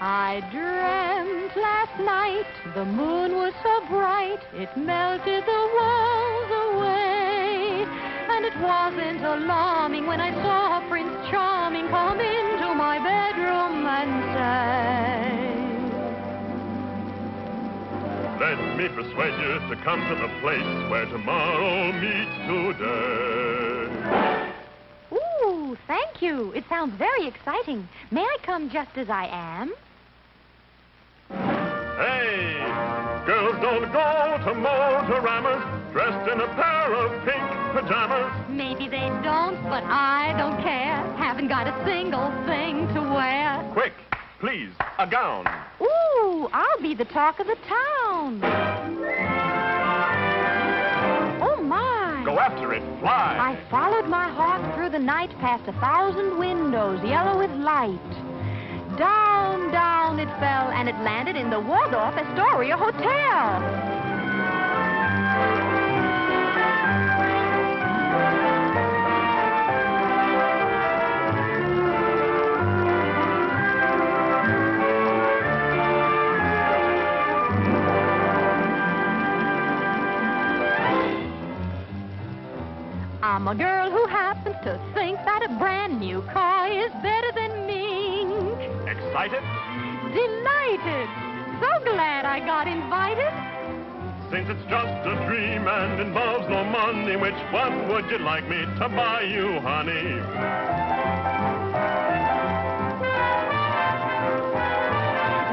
I dreamt last night the moon was so bright it melted the walls away. And it wasn't alarming when I saw Prince Charming come into my bedroom and say, let me persuade you to come to the place where tomorrow meets today. Ooh, thank you. It sounds very exciting. May I come just as I am? Hey, girls don't go to Motoramas dressed in a pair of pink pajamas. Maybe they don't, but I don't care. Haven't got a single thing to wear. Quick, please, a gown. Ooh, I'll be the talk of the town. Oh, my. Go after it, fly. I followed my heart through the night past 1,000 windows, yellow with light. Down, down it fell, and it landed in the Waldorf-Astoria Hotel. I'm a girl who happens to think that a brand new car is better than me. Excited? Delighted. So glad I got invited. Since it's just a dream and involves no money, which one would you like me to buy you, honey?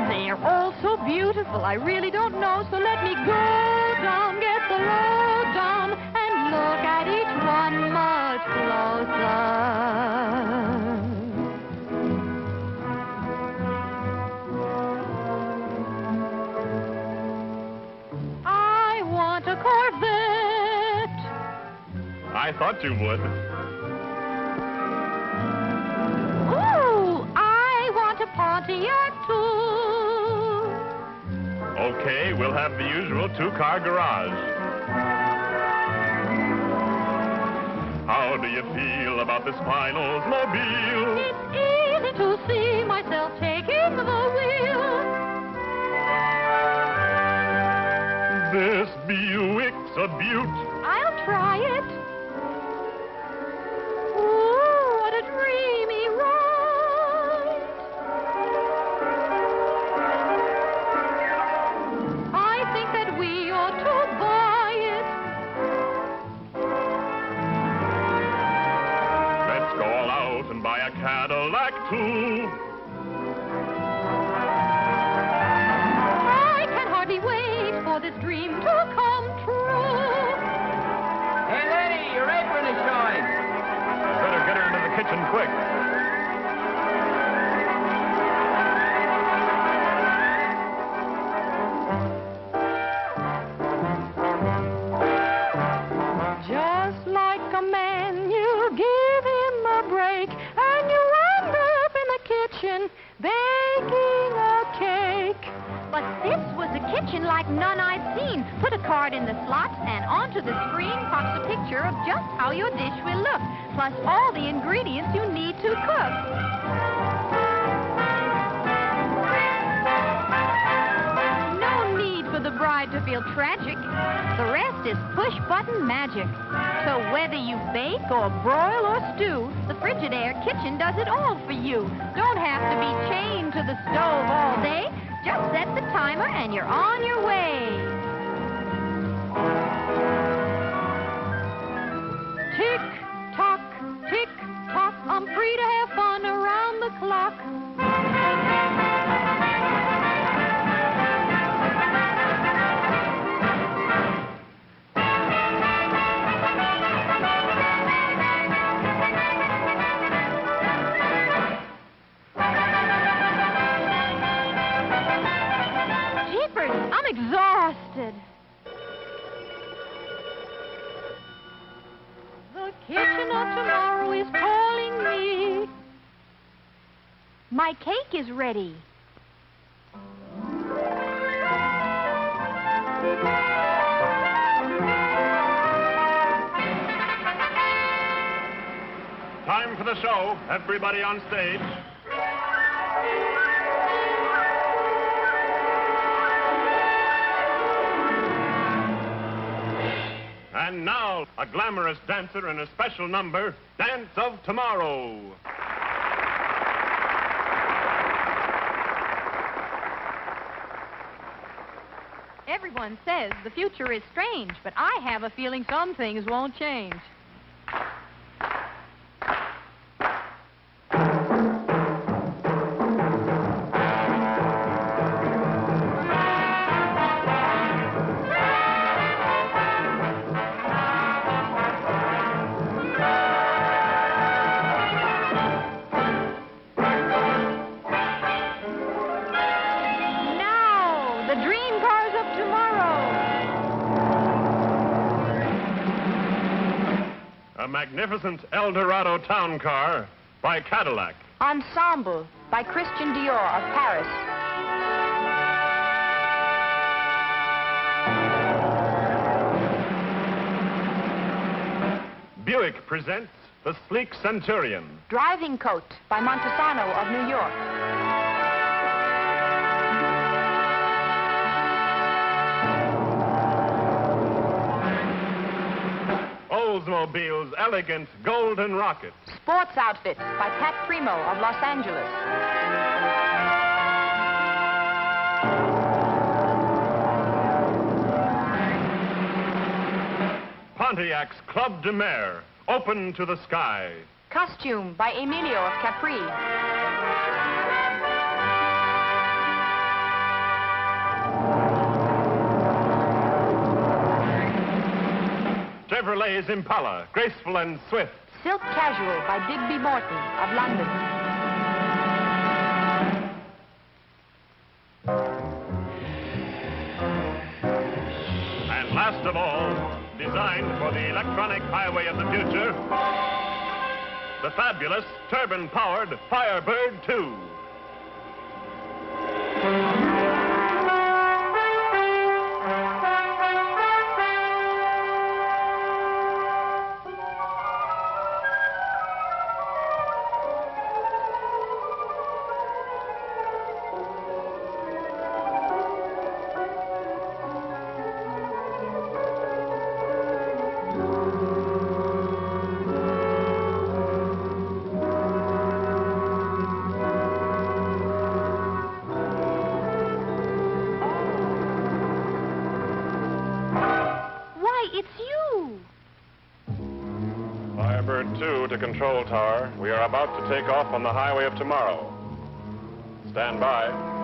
They're all so beautiful, I really don't know, so let me go down, get the lowdown, and look at each one much closer. I want a Corvette. I thought you would. Ooh, I want a Pontiac too. Okay, we'll have the usual two-car garage. How do you feel about this fine Oldsmobile? It's easy to see myself taking the wheel. This Buick's a beaut. I'll try it. Ooh, what a dreamy ride. I think that we ought to buy it. Let's go all out and buy a Cadillac, too. I can hardly wait for this dream to come true. Hey, lady, your apron is showing. Better get her into the kitchen quick. Just like a man, you give him a break, and you end up in the kitchen baking a cake. But this was a kitchen like none I've seen. Put a card in the slot, and onto the screen pops a picture of just how your dish will look, plus all the ingredients you need to cook. No need for the bride to feel tragic. The rest is push-button magic. So whether you bake or broil or stew, the Frigidaire kitchen does it all for you. Don't have to be chained to the stove all day. Just set the timer and you're on your way. Tick-tock, tick-tock, I'm free to have fun around the clock. I'm exhausted. The kitchen of tomorrow is calling me. My cake is ready. Time for the show. Everybody on stage. And now, a glamorous dancer in a special number, Dance of Tomorrow. Everyone says the future is strange, but I have a feeling some things won't change. A magnificent Eldorado town car by Cadillac. Ensemble by Christian Dior of Paris. Buick presents the sleek Centurion. Driving Coat by Montesano of New York. Oldsmobile's elegant Golden Rocket. Sports Outfit by Pat Primo of Los Angeles. Pontiac's Club de Mer, open to the sky. Costume by Emilio of Capri. Chevrolet's Impala, graceful and swift. Silk Casual by Digby Morton of London. And last of all, designed for the electronic highway of the future, the fabulous turbine-powered Firebird II. Firebird II to Control Tower. We are about to take off on the highway of tomorrow. Stand by.